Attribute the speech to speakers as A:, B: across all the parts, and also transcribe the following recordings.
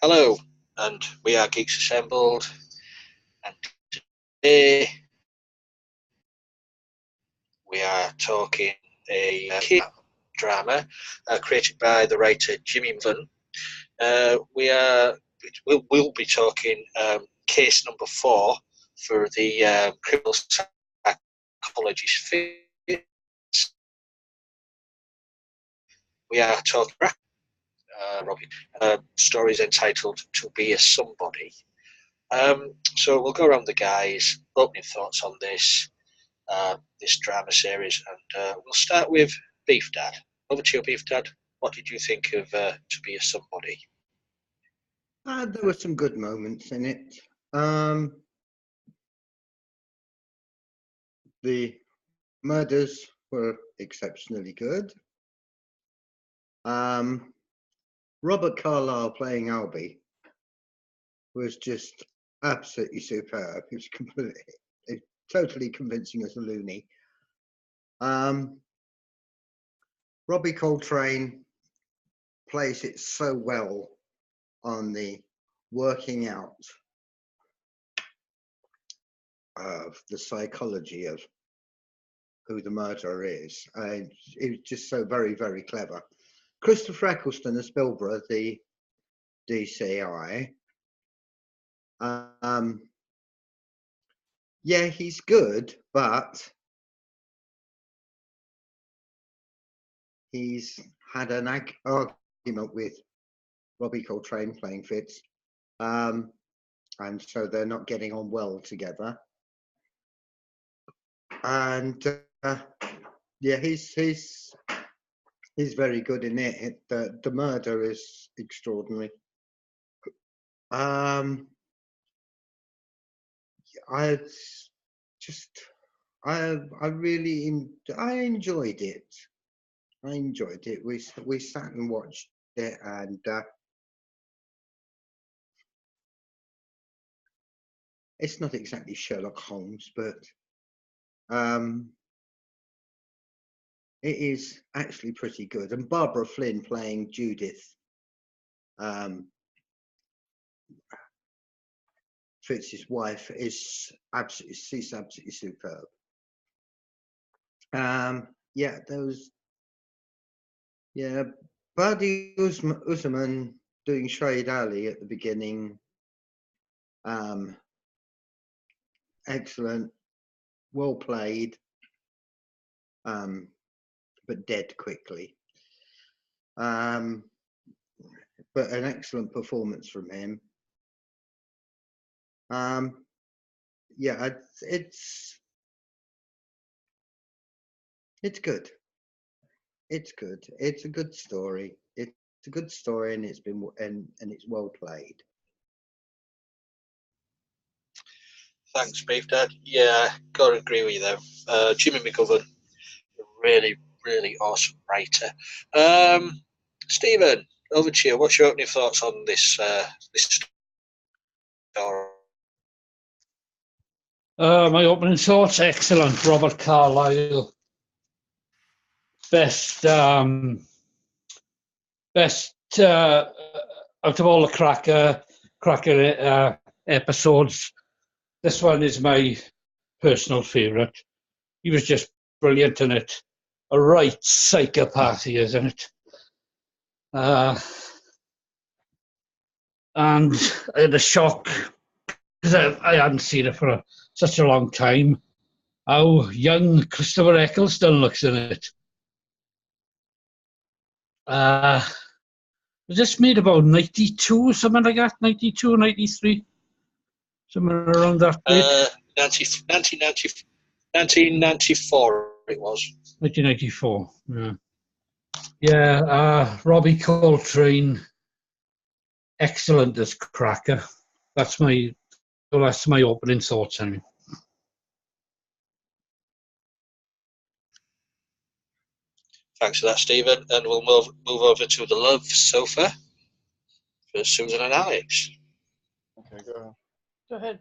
A: Hello, and we are Geeks Assembled, and today we are talking a kid drama created by the writer Jimmy McGovern. We'll be talking case number 4 for the criminal psychologist Fitz. We are talking Robbie. Stories entitled "To Be a Somebody." So we'll go around the guys, opening thoughts on this drama series, and we'll start with Beef Dad. Over to you, Beef Dad. What did you think of To Be a Somebody?
B: There were some good moments in it. The murders were exceptionally good. Robert Carlyle playing Albie was just absolutely superb. He was totally convincing as a loony. Robbie Coltrane plays it so well on the working out of the psychology of who the murderer is. It was just so very, very clever. Christopher Eccleston as Bilborough, the DCI. Yeah, he's good, but he's had an argument with Robbie Coltrane playing Fitz, and so they're not getting on well together. And yeah, he's very good in it. The murder is extraordinary. I really enjoyed it. I enjoyed it. We sat and watched it, and it's not exactly Sherlock Holmes, but it is actually pretty good. And Barbara Flynn playing Judith, Fitz's wife, is absolutely superb. Yeah, Buddy Usman doing Shahid Ali at the beginning. Excellent, well played, but dead quickly. But an excellent performance from him. Yeah, it's good. It's good. It's a good story. It's a good story, and it's well played.
A: Thanks, Beef Dad. Yeah, gotta agree with you there. Jimmy McGovern, really, really awesome writer. Stephen, over to you. What's your opening thoughts on this story?
C: My opening thoughts, excellent. Robert Carlyle, best out of all the Cracker episodes. This one is my personal favourite. He was just brilliant in it. A right psychopath he is in it. And I had a shock, because I hadn't seen it for such a long time, how young Christopher Eccleston looks in it. It was just made about 92, something like that, 92, 93. Somewhere around that date.
A: 1994 it was.
C: 1994, yeah. Yeah, Robbie Coltrane, excellent as Cracker. That's my opening thoughts anyway.
A: Thanks for that, Stephen. And we'll move over to the love sofa for Susan and Alex.
D: Okay, go ahead.
C: Go ahead.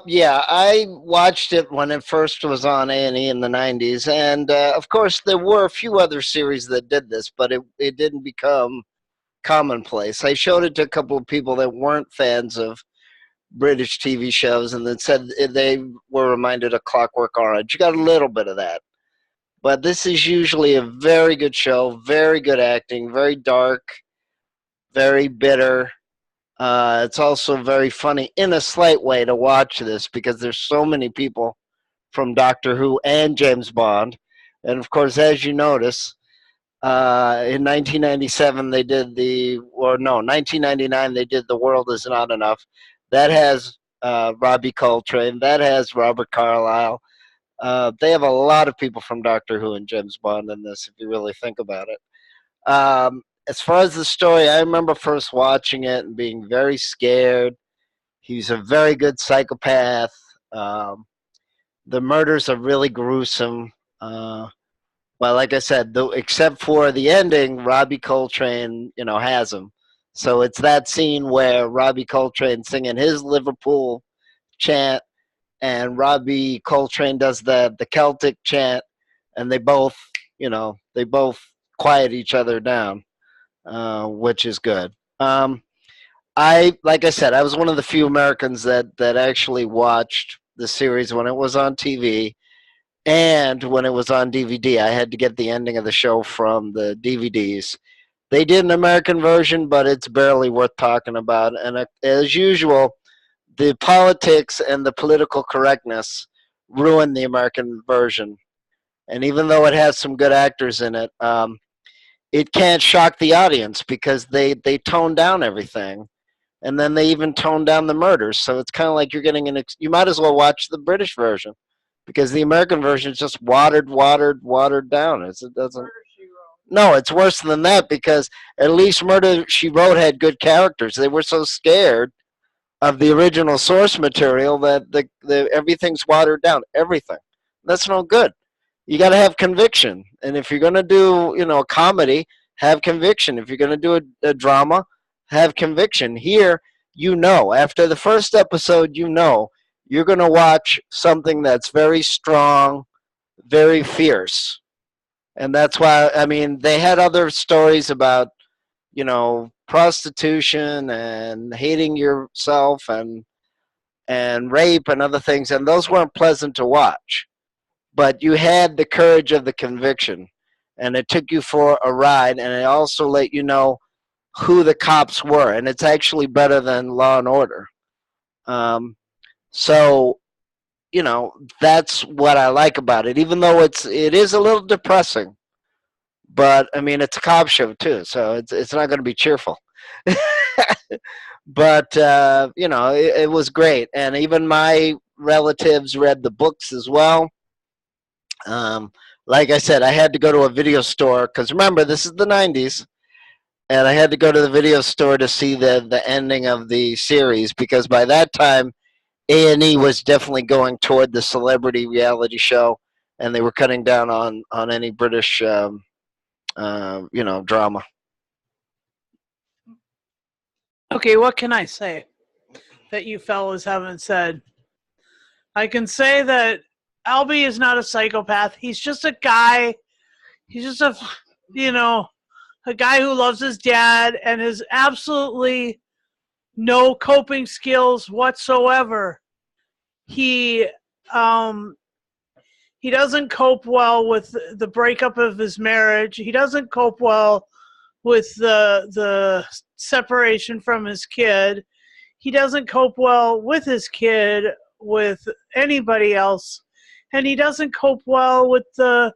E: Yeah, I watched it when it first was on A&E in the 90s, and of course there were a few other series that did this, but it didn't become commonplace. I showed it to a couple of people that weren't fans of British TV shows and that said they were reminded of Clockwork Orange. You got a little bit of that. But this is usually a very good show, very good acting, very dark, very bitter. It's also very funny in a slight way to watch this because there's so many people from Doctor Who and James Bond. And of course, as you notice, in 1997 they did 1999 they did The World Is Not Enough. That has Robbie Coltrane. That has Robert Carlyle. They have a lot of people from Doctor Who and James Bond in this, if you really think about it. As far as the story, I remember first watching it and being very scared. He's a very good psychopath. The murders are really gruesome. Well, like I said, except for the ending, Robbie Coltrane, has him. So it's that scene where Robbie Coltrane singing his Liverpool chant, and Robbie Coltrane does the Celtic chant, and they both quiet each other down, which is good. Like I said, I was one of the few Americans that actually watched the series when it was on TV. And when it was on DVD, I had to get the ending of the show from the DVDs. They did an American version, but it's barely worth talking about. And as usual, the politics and the political correctness ruined the American version. And even though it has some good actors in it, it can't shock the audience because they tone down everything. And then they even tone down the murders. So it's kind of like you're getting you might as well watch the British version. Because the American version is just watered down. It doesn't. No, it's worse than that because at least Murder, She Wrote had good characters. They were so scared of the original source material that everything's watered down. Everything. That's no good. You got to have conviction. And if you're going to do, a comedy, have conviction. If you're going to do a drama, have conviction. Here, after the first episode, you're going to watch something that's very strong, very fierce. And that's why, they had other stories about, prostitution and hating yourself and rape and other things, and those weren't pleasant to watch. But you had the courage of the conviction, and it took you for a ride, and it also let you know who the cops were, and it's actually better than Law and Order. So, that's what I like about it, even though it is a little depressing. But, it's a cop show, too, so it's not going to be cheerful. But, it was great. And even my relatives read the books as well. Like I said, I had to go to a video store, because remember, this is the 90s. And I had to go to the video store to see the ending of the series, because by that time, A&E was definitely going toward the celebrity reality show, and they were cutting down on any British, drama.
F: Okay, what can I say that you fellas haven't said? I can say that Albie is not a psychopath. He's just a guy. He's just a guy who loves his dad and has absolutely no coping skills whatsoever. He doesn't cope well with the breakup of his marriage. He doesn't cope well with the separation from his kid. He doesn't cope well with his kid, with anybody else. And he doesn't cope well with the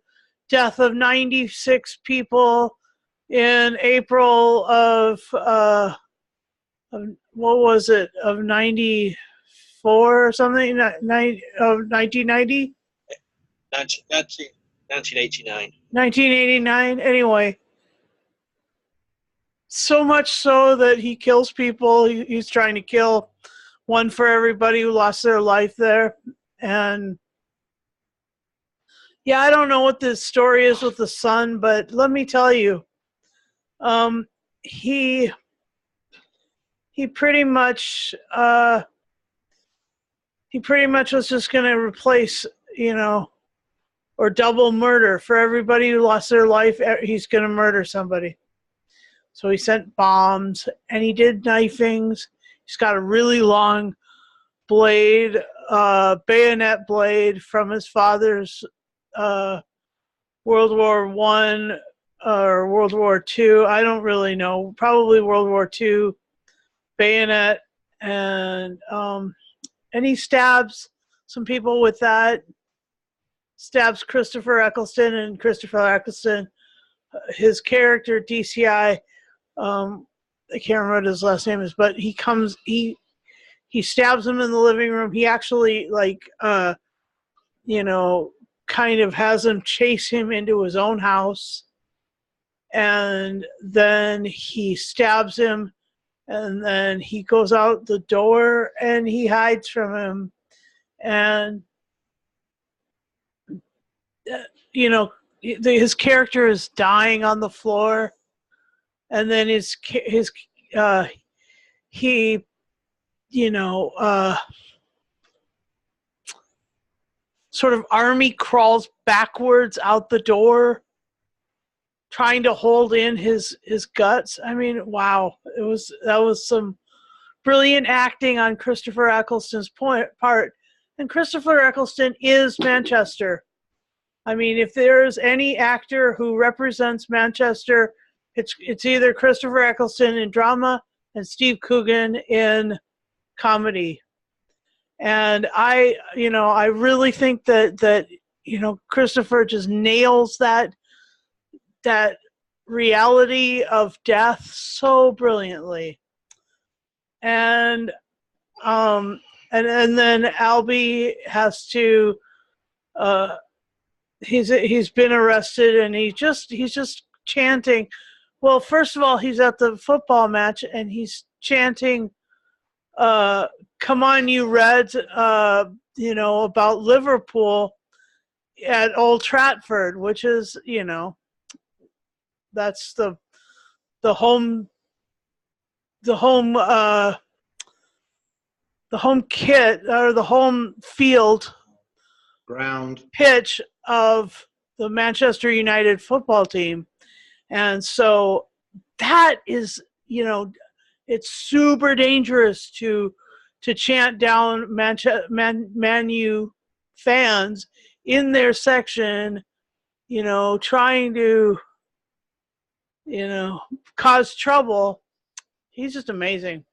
F: death of 96 people in April of what was it, of 94 or something, of 1990?
A: 1989.
F: 1989, anyway. So much so that he kills people. He's trying to kill one for everybody who lost their life there. And yeah, I don't know what the story is with the son, but let me tell you, he pretty much was just going to replace, or double murder for everybody who lost their life. He's going to murder somebody. So he sent bombs, and he did knifings. He's got a really long blade, bayonet blade from his father's World War I or World War II. I don't really know. Probably World War II bayonet, and he stabs some people with that. Stabs Christopher Eccleston, and Christopher Eccleston, his character DCI, I can't remember what his last name is, but he stabs him in the living room. He actually kind of has him chase him into his own house, and then he stabs him, and then he goes out the door and he hides from him, and his character is dying on the floor, and then he sort of army crawls backwards out the door, trying to hold in his guts. I mean, wow, that was some brilliant acting on Christopher Eccleston's part. And Christopher Eccleston is Manchester. I mean, if there's any actor who represents Manchester, it's either Christopher Eccleston in drama and Steve Coogan in comedy. And I really think that Christopher just nails that reality of death so brilliantly. And then Albie has to he's been arrested, and he's just chanting. Well, first of all, he's at the football match and he's chanting, "Come on, you Reds," about Liverpool at Old Trafford, which is, that's the home kit, or the home field
B: Ground.
F: pitch of the Manchester United football team. And so that is, it's super dangerous to chant down Man U fans in their section, trying to, cause trouble. He's just amazing.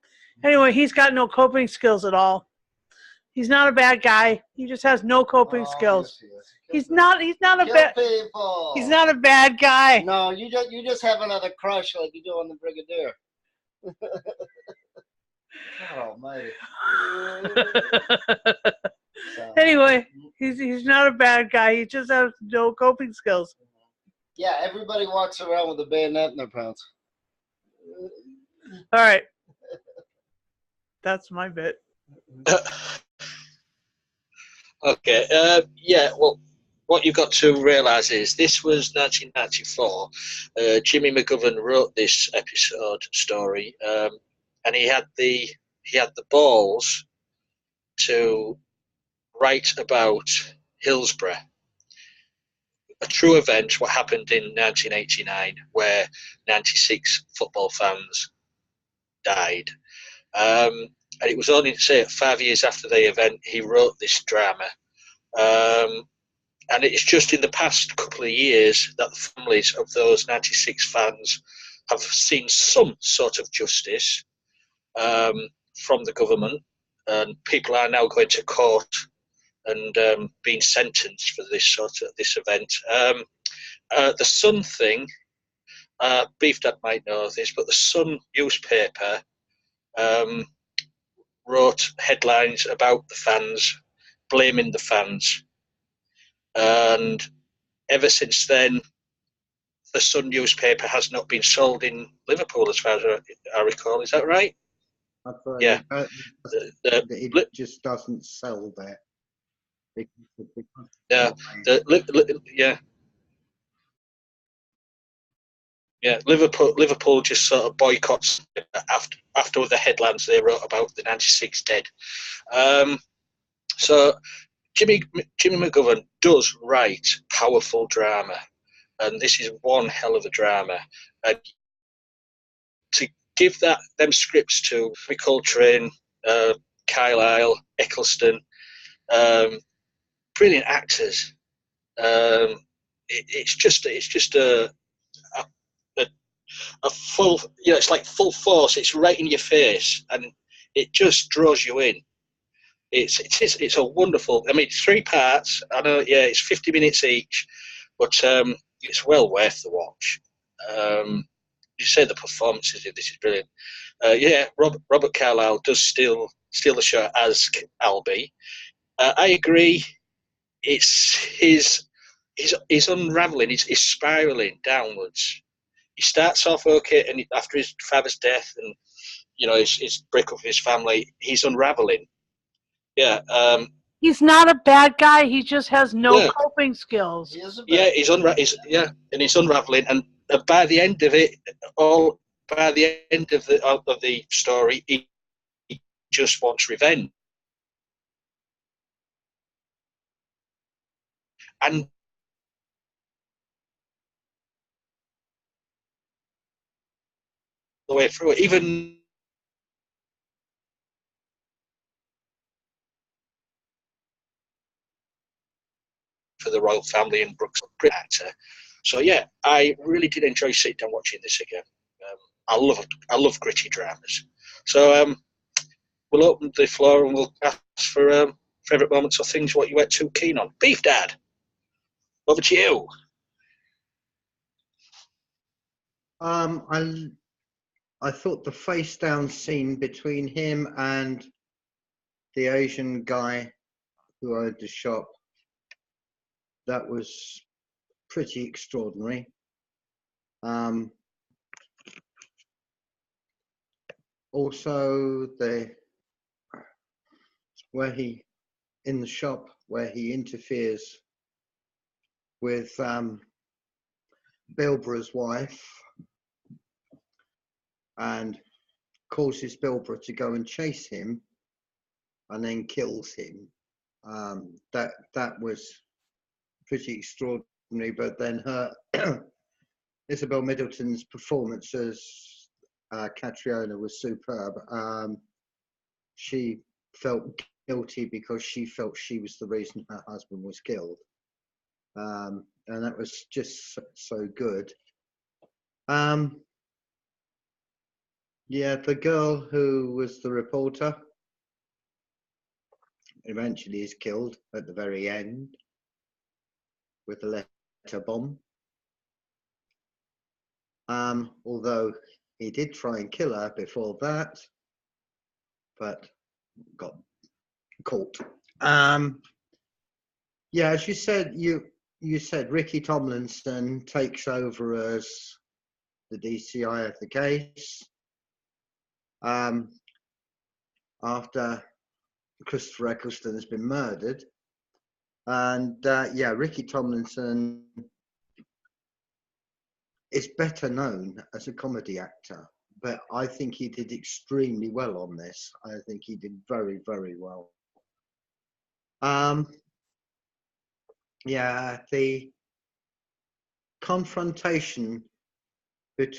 F: Anyway, he's got no coping skills at all. He's not a bad guy. He just has no coping skills.
E: Yes, he is.
F: He's not a bad.
E: People.
F: He's not a bad guy.
E: No, you just have another crush like you do on the Brigadier. God almighty.
F: Anyway, he's not a bad guy. He just has no coping skills.
E: Yeah, everybody walks around with a bayonet in their pants.
F: All right. That's my bit.
A: Okay. Well, what you've got to realise is this was 1994. Jimmy McGovern wrote this episode story, and he had the balls to write about Hillsborough, a true event, what happened in 1989, where 96 football fans died. And it was only, say, 5 years after the event, he wrote this drama. And it's just in the past couple of years that the families of those 96 fans have seen some sort of justice from the government, and people are now going to court and being sentenced for this event. The Sun thing, Beef Dad might know this, but the Sun newspaper wrote headlines about the fans, blaming the fans. And ever since then, the Sun newspaper has not been sold in Liverpool, as far as I recall. Is that right?
B: I've heard
A: Yeah.
B: It just doesn't sell there.
A: Yeah. Liverpool just sort of boycotts after the headlines they wrote about the 96 dead. So Jimmy McGovern does write powerful drama, and this is one hell of a drama. And to give them scripts to Coltrane, Carlyle, Eccleston, brilliant actors. It's just a full, it's like full force. It's right in your face, and it just draws you in. It's a wonderful. I mean, 3 parts. I know, yeah, it's 50 minutes each, but it's well worth the watch. You say the performances in this is brilliant. Yeah, Robert Carlyle does steal the show as Albie. I agree. It's his unraveling. He's spiraling downwards. He starts off okay, and after his father's death and his breakup with his family, he's unraveling. Yeah.
F: He's not a bad guy. He just has no
A: Yeah.
F: coping skills.
A: Yeah, he's unraveling, and by the end of it, by the end of the story, he just wants revenge, and the way through it, even for the royal family and Brooks, great actor. So yeah, I really did enjoy sitting down watching this again. I love gritty dramas. So we'll open the floor and we'll ask for favourite moments or things what you weren't too keen on. Beef Dad, over to you.
B: I thought the face down scene between him and the Asian guy who owned the shop, that was pretty extraordinary. Also, where he in the shop where he interferes with Bilborough's wife and causes Bilborough to go and chase him and then kills him. That was pretty extraordinary. But then her Isabel Middleton's performance as Catriona was superb. She felt guilty because she felt she was the reason her husband was killed. And that was just so good. Yeah, the girl who was the reporter eventually is killed at the very end with a letter bomb. Although he did try and kill her before that, but got caught. Yeah, as you said, you said Ricky Tomlinson takes over as the DCI of the case after Christopher Eccleston has been murdered. And yeah, Ricky Tomlinson is better known as a comedy actor, but I think he did extremely well on this. I think he did very, very well. Yeah, the confrontation with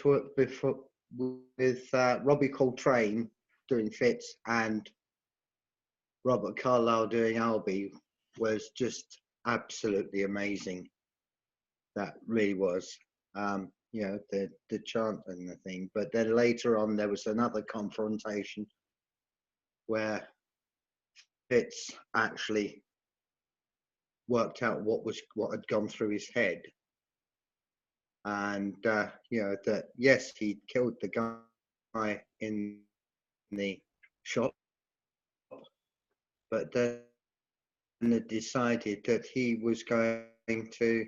B: Robbie Coltrane doing Fitz and Robert Carlyle doing Albie was just absolutely amazing. That really was. You know, the chant and the thing. But then later on, there was another confrontation where Fitz actually worked out what had gone through his head, and you know that yes, he killed the guy in the shop, but then it decided that he was going to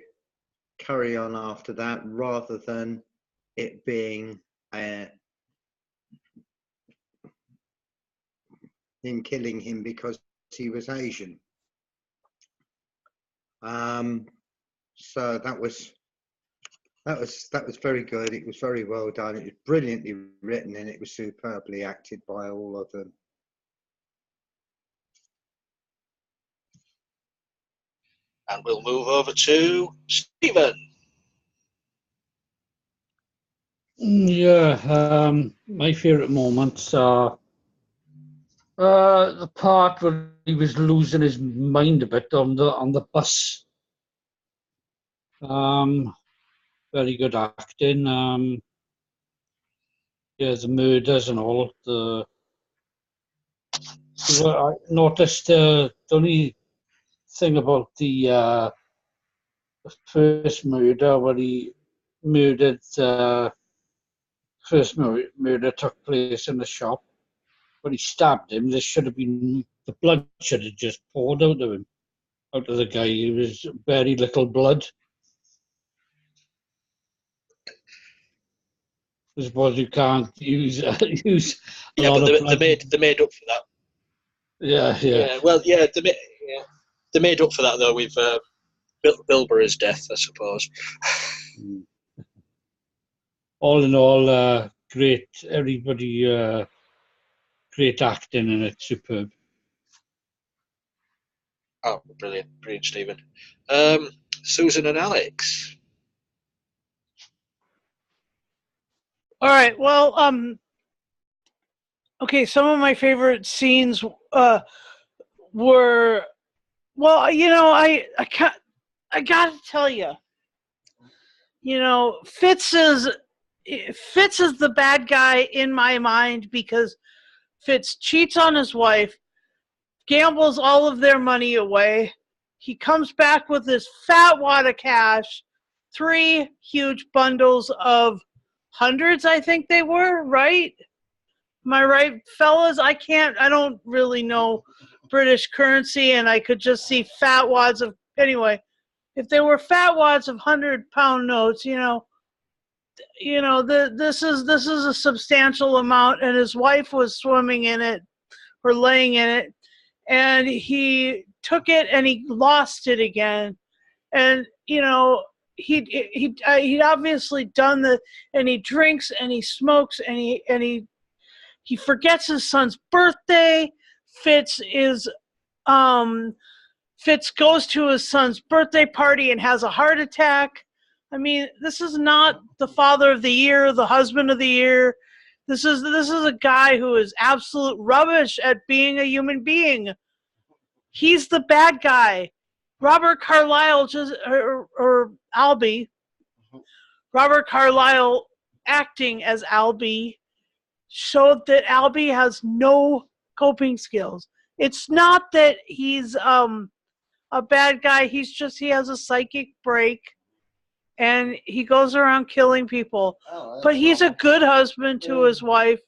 B: carry on after that rather than it being him killing him because he was Asian. So that was very good. It was very well done. It was brilliantly written and it was superbly acted by all of them.
A: And we'll move over to Stephen.
C: Yeah, my favourite moments are the part where he was losing his mind a bit on the bus. Very good acting. Yeah, the murders and all. I noticed the only thing about the first murder where he murdered. First murder took place in the shop. When he stabbed him, there should have been the blood should have just poured out of him, out of the guy. There was very little blood. I suppose you can't use use a
A: Yeah,
C: lot
A: but
C: of
A: they
C: blood.
A: made up for that.
C: Yeah.
A: Yeah, well, yeah, they made up for that though with Bilborough's death, I suppose.
C: All in all, great. Everybody, great acting in it. Superb.
A: Oh, brilliant, Stephen. Susan and Alex.
F: All right. Well, okay. Some of my favorite scenes were, well, I gotta tell you, Fitz is the bad guy in my mind because Fitz cheats on his wife, gambles all of their money away. He comes back with this fat wad of cash, 3 huge bundles of hundreds, I think they were, right? Am I right, fellas? I don't really know British currency, and I could just see fat wads of, anyway, if they were fat wads of 100-pound notes, this is a substantial amount, and his wife was swimming in it or laying in it, and he took it and he lost it again, and he'd obviously done and he drinks and he smokes and he forgets his son's birthday. Fitz goes to his son's birthday party and has a heart attack. I mean, this is not the father of the year, the husband of the year. This is a guy who is absolute rubbish at being a human being. He's the bad guy. Robert Carlyle or Albie. Robert Carlyle acting as Albie showed that Albie has no coping skills. It's not that he's a bad guy. He has a psychic break, and he goes around killing people. But he's a good husband to his wife,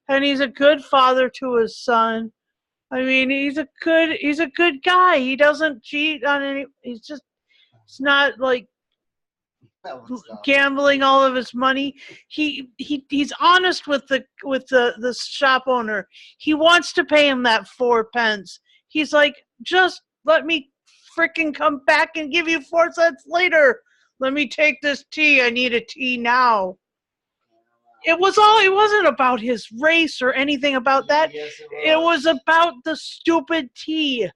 F: and he's a good father to his son. I mean, he's a good guy. He doesn't cheat on any. It's not like gambling all of his money. He's honest with the shop owner. He wants to pay him that 4 pence. He's like, just let me freaking come back and give you 4 cents later. Let me take this tea. I need a tea now. It wasn't about his race or anything about that. Yes, it was about the stupid tea.
E: All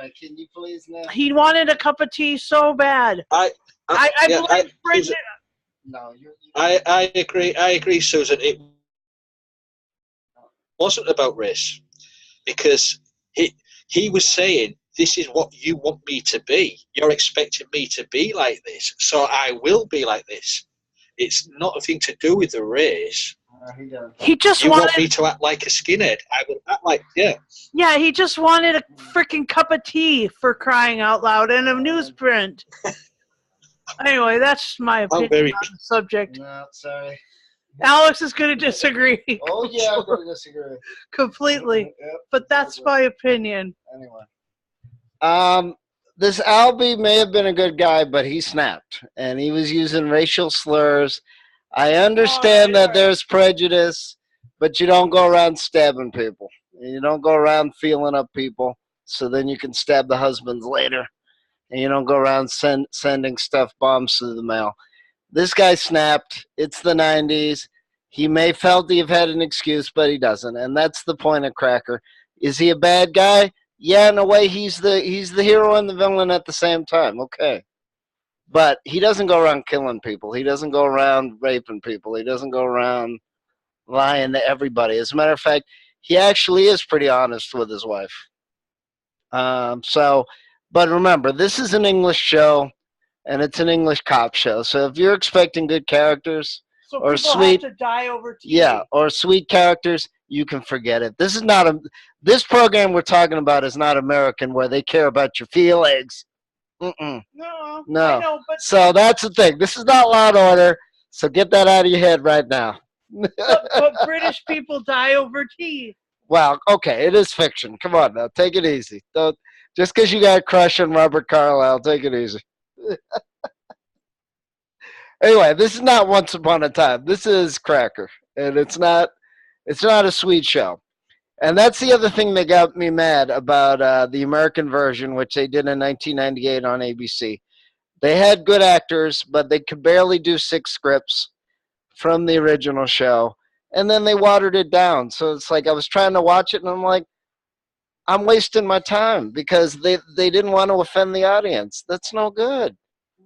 E: right. Can you please now?
F: He wanted a cup of tea so bad. I
A: agree, Susan. It wasn't about race because he was saying, this is what you want me to be. You're expecting me to be like this, so I will be like this. It's not a thing to do with the race.
F: He just
A: want me to act like a skinhead. I will act like, yeah.
F: Yeah, he just wanted a freaking cup of tea, for crying out loud, and a newsprint. Anyway, that's my opinion on the subject.
E: No, sorry.
F: Alex is going to disagree.
E: Oh, yeah, I'm going to disagree.
F: Completely. Yep. But that's my opinion.
E: Anyway. This Albie may have been a good guy, but he snapped, and he was using racial slurs. I understand that there's prejudice, but you don't go around stabbing people. You don't go around feeling up people, so then you can stab the husbands later. And you don't go around sending stuff bombs through the mail. This guy snapped. It's the 90s. He may felt he have had an excuse, but he doesn't, and that's the point of Cracker. Is he a bad guy? Yeah, in a way, he's the hero and the villain at the same time. Okay. But he doesn't go around killing people. He doesn't go around raping people. He doesn't go around lying to everybody. As a matter of fact, he actually is pretty honest with his wife. But remember, this is an English show, and it's an English cop show. So if you're expecting good characters
F: So
E: or
F: people
E: sweet,
F: have to die over TV.
E: yeah, or sweet characters, you can forget it. This is not a. This program we're talking about is not American, where they care about your feelings. Mm-mm.
F: No,
E: No.
F: I know, but
E: So that's the thing. This is not Law and Order. So get that out of your head right now.
F: but British people die over tea.
E: Well, okay, it is fiction. Come on now, take it easy. Don't just because you got a crush on Robert Carlyle, take it easy. Anyway, this is not Once Upon a Time. This is Cracker, and it's not a sweet show. And that's the other thing that got me mad about the American version, which they did in 1998 on ABC. They had good actors, but they could barely do 6 scripts from the original show, and then they watered it down. So it's like I was trying to watch it, and I'm like, I'm wasting my time because they didn't want to offend the audience. That's no good.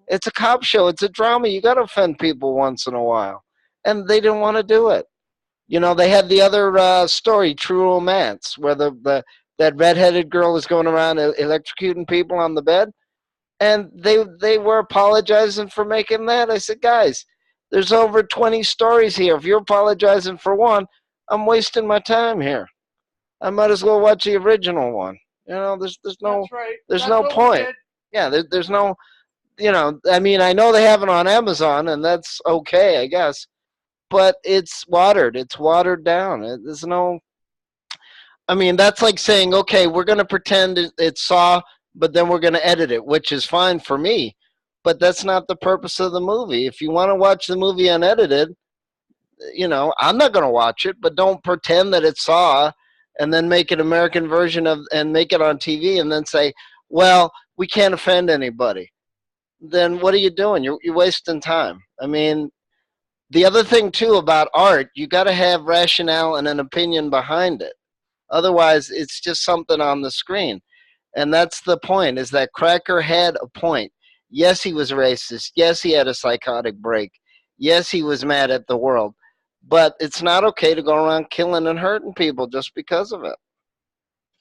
E: It's a cop show. It's a drama. You got to offend people once in a while, and they didn't want to do it. You know, they had the other story, True Romance, where that redheaded girl is going around electrocuting people on the bed, and they were apologizing for making that. I said, guys, there's over 20 stories here. If you're apologizing for one, I'm wasting my time here. I might as well watch the original one. You know, there's no
F: That's right.
E: there's
F: That's
E: no
F: what we
E: point.
F: did.
E: Yeah, there's no, you know, I mean, I know they have it on Amazon, and that's okay, I guess. But it's watered. It's watered down. There's no. I mean, that's like saying, okay, we're going to pretend it's Saw, but then we're going to edit it, which is fine for me. But that's not the purpose of the movie. If you want to watch the movie unedited, you know, I'm not going to watch it, but don't pretend that it's Saw and then make an American version of and make it on TV and then say, well, we can't offend anybody. Then what are you doing? You're wasting time. I mean, the other thing, too, about art, you got to have rationale and an opinion behind it. Otherwise, it's just something on the screen. And that's the point, is that Cracker had a point. Yes, he was racist. Yes, he had a psychotic break. Yes, he was mad at the world. But it's not okay to go around killing and hurting people just because of it.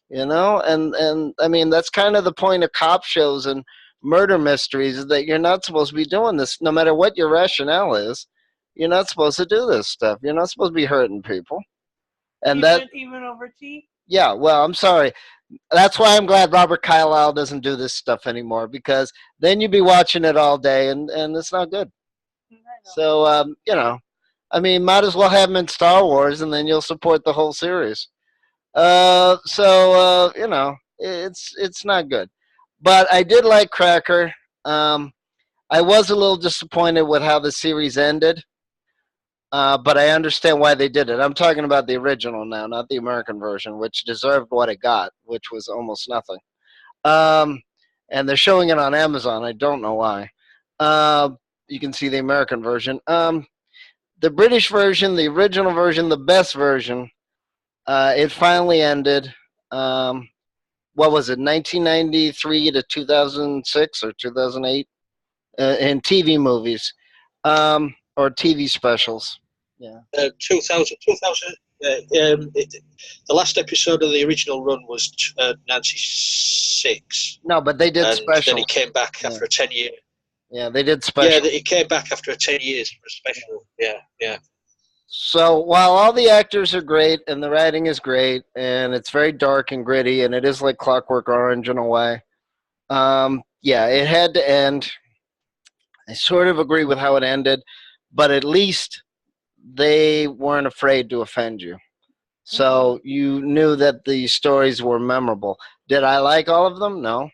E: You know? And I mean, that's kind of the point of cop shows and murder mysteries, is that you're not supposed to be doing this, no matter what your rationale is. You're not supposed to do this stuff. You're not supposed to be hurting people. And
F: even over tea.
E: Yeah, well, I'm sorry. That's why I'm glad Robert Carlyle doesn't do this stuff anymore, because then you'd be watching it all day, and it's not good. So, you know, I mean, might as well have him in Star Wars, and then you'll support the whole series. You know, it's not good. But I did like Cracker. I was a little disappointed with how the series ended. But I understand why they did it. I'm talking about the original now, not the American version, which deserved what it got, which was almost nothing. And they're showing it on Amazon. I don't know why. You can see the American version. The British version, the original version, the best version, it finally ended. What was it, 1993 to 2006 or 2008 in TV movies. Or TV specials. Yeah.
A: 2000. The last episode of the original run was 96.
E: No, but they did specials.
A: Then he came back after 10 years.
E: Yeah, they did specials.
A: Yeah, he came back after 10 years for a special. Yeah.
E: So while all the actors are great and the writing is great and it's very dark and gritty and it is like Clockwork Orange in a way, yeah, it had to end. I sort of agree with how it ended. But at least they weren't afraid to offend you. So you knew that the stories were memorable. Did I like all of them? No.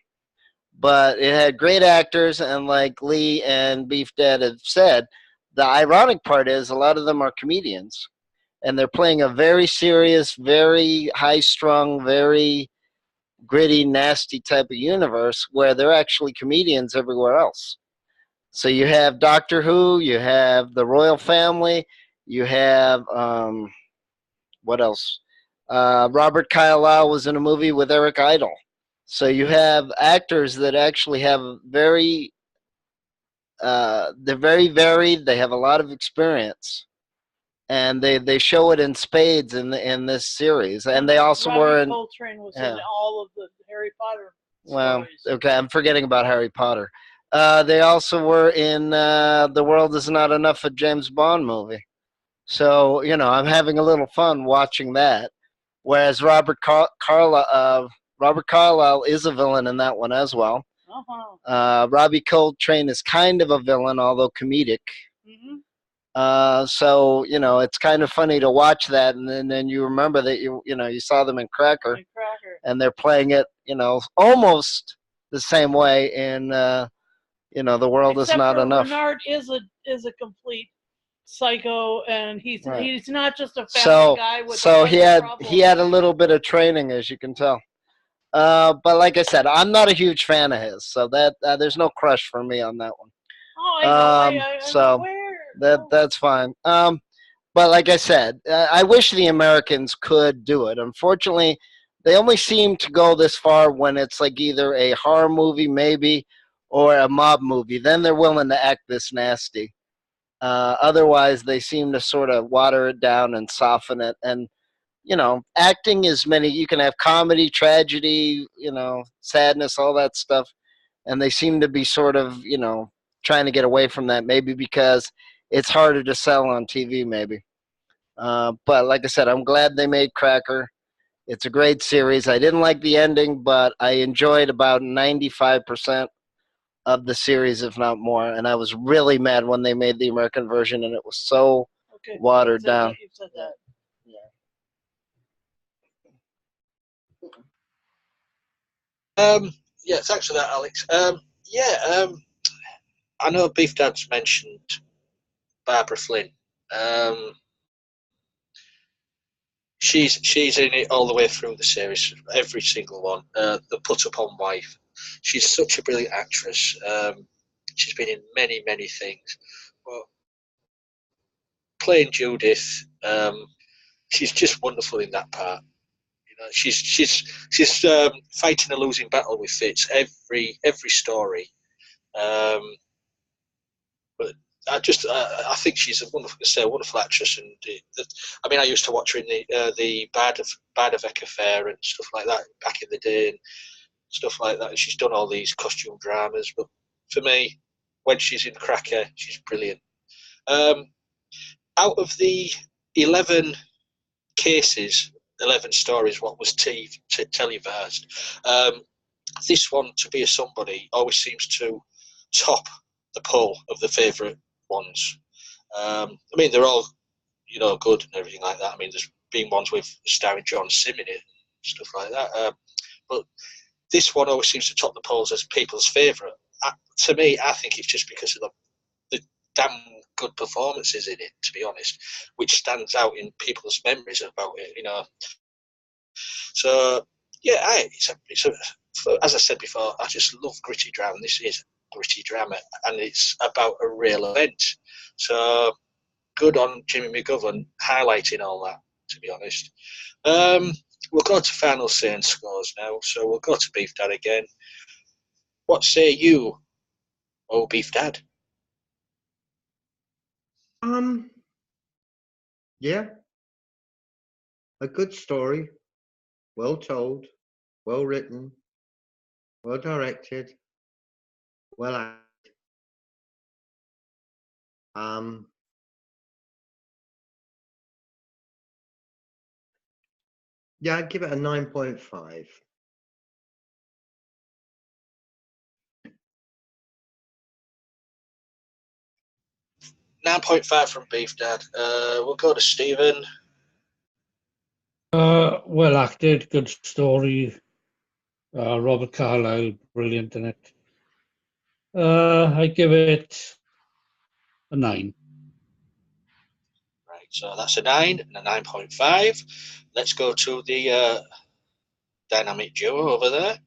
E: But it had great actors, and like Lee and Beef Dad have said, the ironic part is a lot of them are comedians. And they're playing a very serious, very high-strung, very gritty, nasty type of universe where they're actually comedians everywhere else. So you have Doctor Who, you have the Royal Family, you have, what else? Robert Carlyle was in a movie with Eric Idle. So you have actors that actually have very they're very varied. They have a lot of experience, and they show it in spades in this series. And they also were in.
F: Coltrane was
E: Yeah.
F: in all of the Harry Potter
E: Well,
F: stories.
E: okay, I'm forgetting about Harry Potter. They also were in The World Is Not Enough, a James Bond movie. So, you know, I'm having a little fun watching that. Whereas Robert Carlyle is a villain in that one as well.
F: Uh-huh.
E: Robbie Coltrane is kind of a villain, although comedic.
F: Mm-hmm.
E: So, you know, it's kind of funny to watch that, and then you remember that you saw them in Cracker,
F: And Cracker.
E: and they're playing it, you know, almost the same way in The World Is
F: Except
E: Not
F: for
E: Enough.
F: Renard is a complete psycho, and he's
E: Right.
F: he's not just a family
E: So
F: guy with
E: so
F: a
E: he had a little bit of training, as you can tell. But like I said, I'm not a huge fan of his, so that there's no crush for me on that one.
F: Oh, I know. I'm
E: So
F: aware.
E: that's fine. But like I said, I wish the Americans could do it. Unfortunately, they only seem to go this far when it's like either a horror movie, maybe, or a mob movie. Then they're willing to act this nasty. Otherwise, they seem to sort of water it down and soften it. And, you know, acting is many. You can have comedy, tragedy, you know, sadness, all that stuff. And they seem to be sort of, you know, trying to get away from that, maybe because it's harder to sell on TV, maybe. But like I said, I'm glad they made Cracker. It's a great series. I didn't like the ending, but I enjoyed about 95% of the series, if not more. And I was really mad when they made the American version, and it was so watered down.
F: You said that.
A: Yeah, thanks for that, Alex. I know Beef Dad's mentioned Barbara Flynn. She's in it all the way through the series, every single one. The Put Upon Wife. She's such a brilliant actress. She's been in many, many things. But playing Judith, she's just wonderful in that part. You know, she's fighting a losing battle with Fitz every story. But I think she's a wonderful actress, and I mean, I used to watch her in the Bardavec affair and stuff like that back in the day, and stuff like that. And she's done all these costume dramas, but for me, when she's in Cracker, she's brilliant. Out of the 11 cases, 11 stories, what was televised, this one, To Be a Somebody, always seems to top the poll of the favourite ones. I mean, they're all, you know, good and everything like that. I mean, there's been ones with starring John Sim in it, stuff like that. But this one always seems to top the polls as people's favourite. To me, I think it's just because of the damn good performances in it, to be honest, which stands out in people's memories about it, you know. So, yeah, as I said before, I just love gritty drama. This is gritty drama, and it's about a real event. So, good on Jimmy McGovern highlighting all that, to be honest. We'll go to final say and scores now. So, we'll go to Beef Dad again. What say you, oh Beef Dad?
B: Yeah, a good story, well told, well written, well directed, well acted. Yeah, I'd give it a 9.5.
A: .5 from Beef Dad. We'll go to Stephen.
C: Well acted, good story. Robert Carlyle, brilliant in it. I give it a 9.
A: Right, so that's a 9 and a 9.5. Let's go to the dynamic duo over there.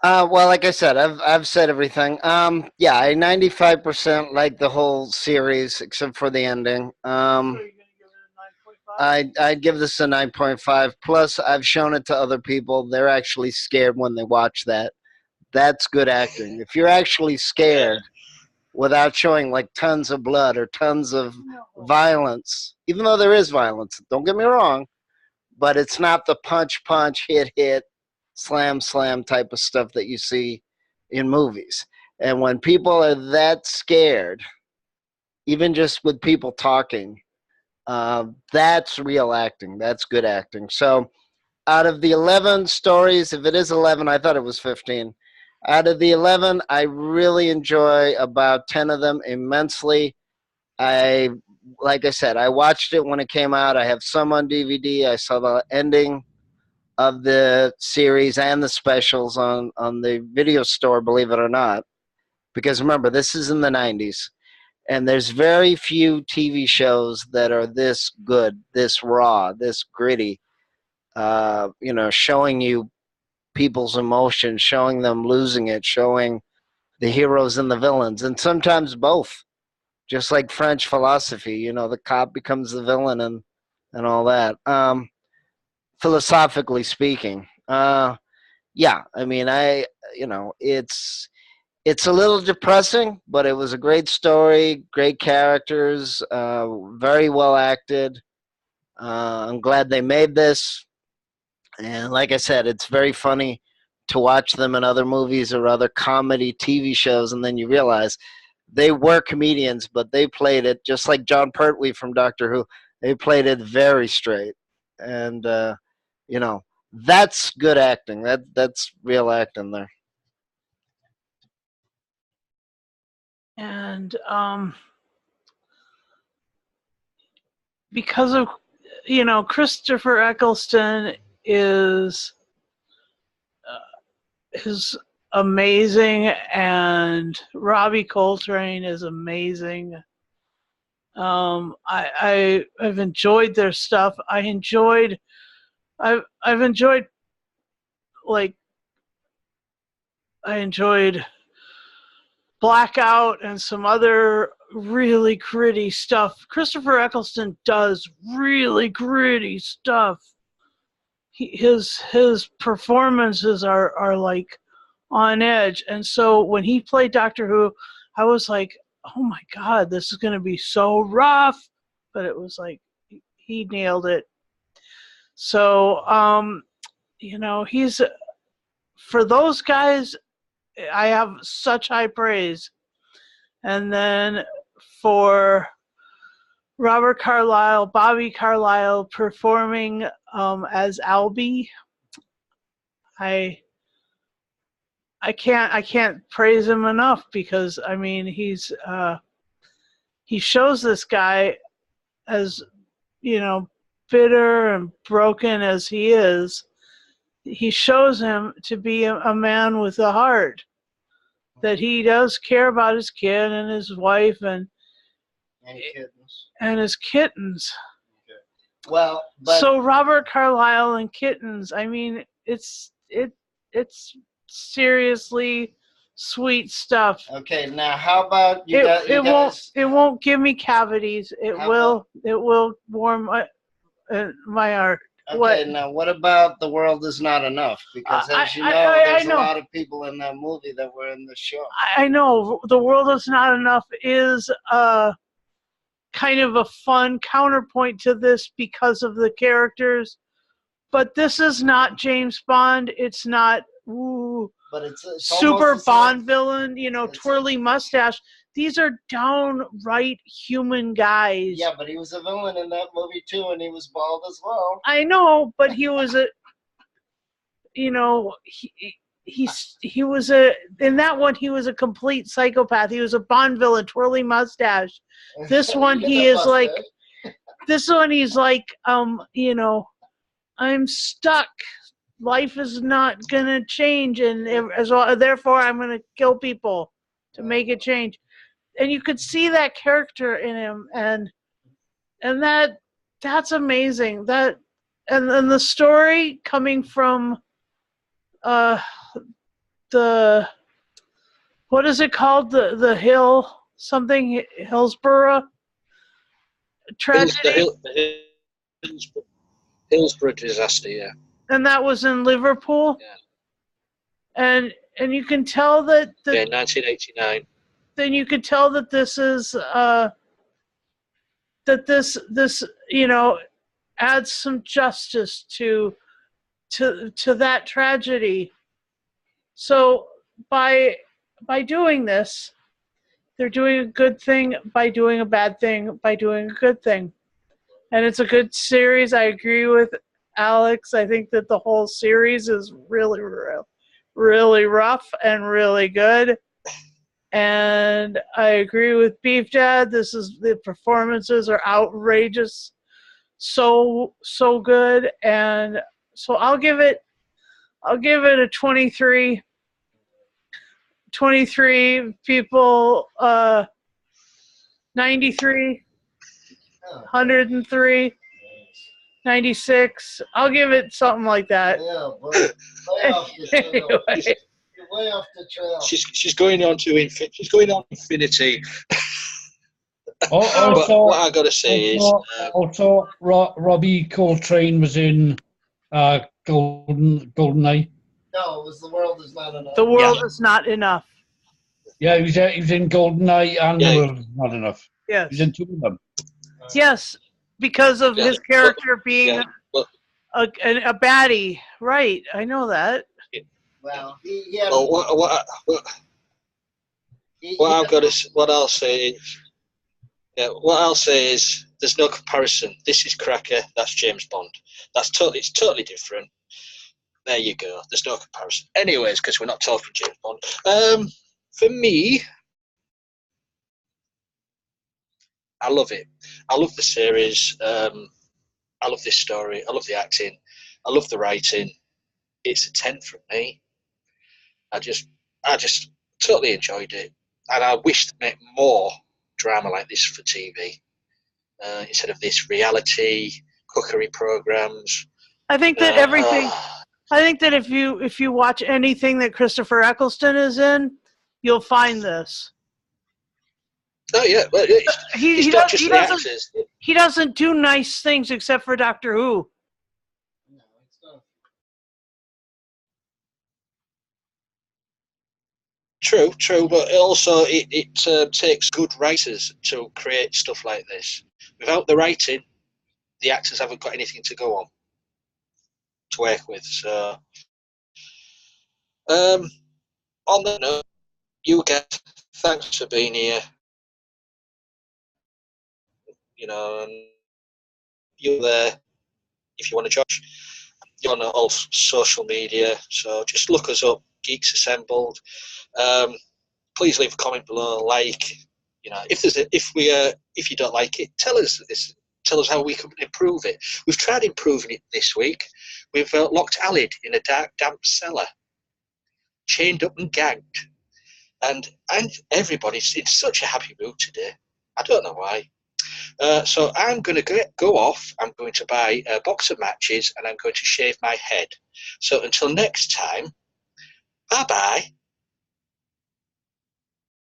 E: Well, like I said, I've said everything. Yeah, I 95% like the whole series except for the ending.
F: So you're going to give it a 9.5?
E: I'd give this a 9.5. Plus, I've shown it to other people. They're actually scared when they watch that. That's good acting. If you're actually scared without showing like tons of blood or tons of violence, even though there is violence, don't get me wrong, but it's not the punch, hit, slam type of stuff that you see in movies. And when people are that scared, even just with people talking, that's real acting. That's good acting. So out of the 11 stories, if it is 11, I thought it was 15. Out of the 11, I really enjoy about 10 of them immensely. Like I said, I watched it when it came out. I have some on DVD. I saw the ending of the series and the specials on the video store, believe it or not. Because remember, this is in the 90s. And there's very few TV shows that are this good, this raw, this gritty, showing you people's emotions, showing them losing it, showing the heroes and the villains, and sometimes both. Just like French philosophy, the cop becomes the villain and all that. Philosophically speaking, yeah, I mean, it's a little depressing, but it was a great story, great characters, very well acted. I'm glad they made this. And like I said, it's very funny to watch them in other movies or other comedy TV shows, and then you realize they were comedians, but they played it just like John Pertwee from Doctor Who. They played it very straight, and that's good acting. That's real acting there.
F: And because of Christopher Eccleston is amazing, and Robbie Coltrane is amazing. I've enjoyed their stuff. I've enjoyed Blackout and some other really gritty stuff. Christopher Eccleston does really gritty stuff. His performances are like on edge. And so when he played Doctor Who, I was like, oh my God, this is going to be so rough. But it was like, he nailed it. So, he's, for those guys, I have such high praise. And then for Robert Carlyle, Bobby Carlyle performing as Albie, I can't praise him enough, because I mean he shows this guy as bitter and broken as he is. He shows him to be a man with a heart, that he does care about his kid and his wife and his kittens.
E: Okay. Well,
F: so Robert Carlyle and kittens. I mean, it's seriously sweet stuff.
E: Okay, now how about
F: it won't give me cavities. It will warm my heart.
E: Okay, now what about The World Is Not Enough? Because as you know, there's a lot of people in that movie that were in the show.
F: I know. The World Is Not Enough is kind of a fun counterpoint to this because of the characters. But this is not James Bond. It's not
E: but it's
F: super Bond villain, twirly mustache. These are downright human guys.
E: Yeah, but he was a villain in that movie too, and he was bald as well.
F: I know, but he was he was in that one he was a complete psychopath. He was a Bond villain, twirly mustache. This one he is like, this one he's like, I'm stuck. Life is not gonna change, and therefore I'm gonna kill people to make it change. And you could see that character in him, and that's amazing. That and the story coming from the what is it called, the Hillsborough tragedy.
A: Hillsborough disaster, yeah.
F: And that was in Liverpool.
A: Yeah.
F: And you can tell that
A: Yeah, 1989.
F: then you can tell that this is that this adds some justice to that tragedy. So by doing this, they're doing a good thing by doing a bad thing by doing a good thing. And it's a good series. I agree with Alex. I think that the whole series is really, really rough and really good. And I agree with Beef Dad. The performances are outrageous, so good. And so I'll give it a 23. 23 people, 93, 103, 96. I'll give it something like that.
E: Yeah, but way off the trail.
F: Anyway.
E: You're way off the trail.
A: She's going on to infinity.
C: Also,
A: But what I got to say
C: also Robbie Coltrane was in GoldenEye.
E: No, it was The World Is Not Enough.
F: The World Is Not Enough.
C: Yeah, he was in GoldenEye and The World Is Not Enough.
F: Yes.
C: He's in two of them.
F: Yes, because of his character being a baddie. Right, I know that.
E: Well,
A: what I'll say is there's no comparison. This is Cracker, that's James Bond. It's totally different. There you go. There's no comparison. Anyways, because we're not talking James Bond. For me, I love it. I love the series. I love this story. I love the acting. I love the writing. It's a 10 from me. I just totally enjoyed it, and I wish to make more drama like this for TV instead of this reality cookery programs.
F: I think that I think that if you watch anything that Christopher Eccleston is in, you'll find this.
A: Oh yeah, well,
F: he doesn't do nice things except for Doctor Who.
E: No, it's not.
A: True, but also it takes good writers to create stuff like this. Without the writing, the actors haven't got anything to go on to work with. So, on that note, you get thanks for being here. And you're there if you want to join. You're on all social media, so just look us up, Geeks Assembled. Please leave a comment below, if you don't like it, tell us how we can improve it. We've tried improving it this week. We've locked Alid in a dark, damp cellar, chained up and gagged, and everybody's in such a happy mood today. I don't know why. So I'm going to go off. I'm going to buy a box of matches, and I'm going to shave my head. So until next time, bye-bye.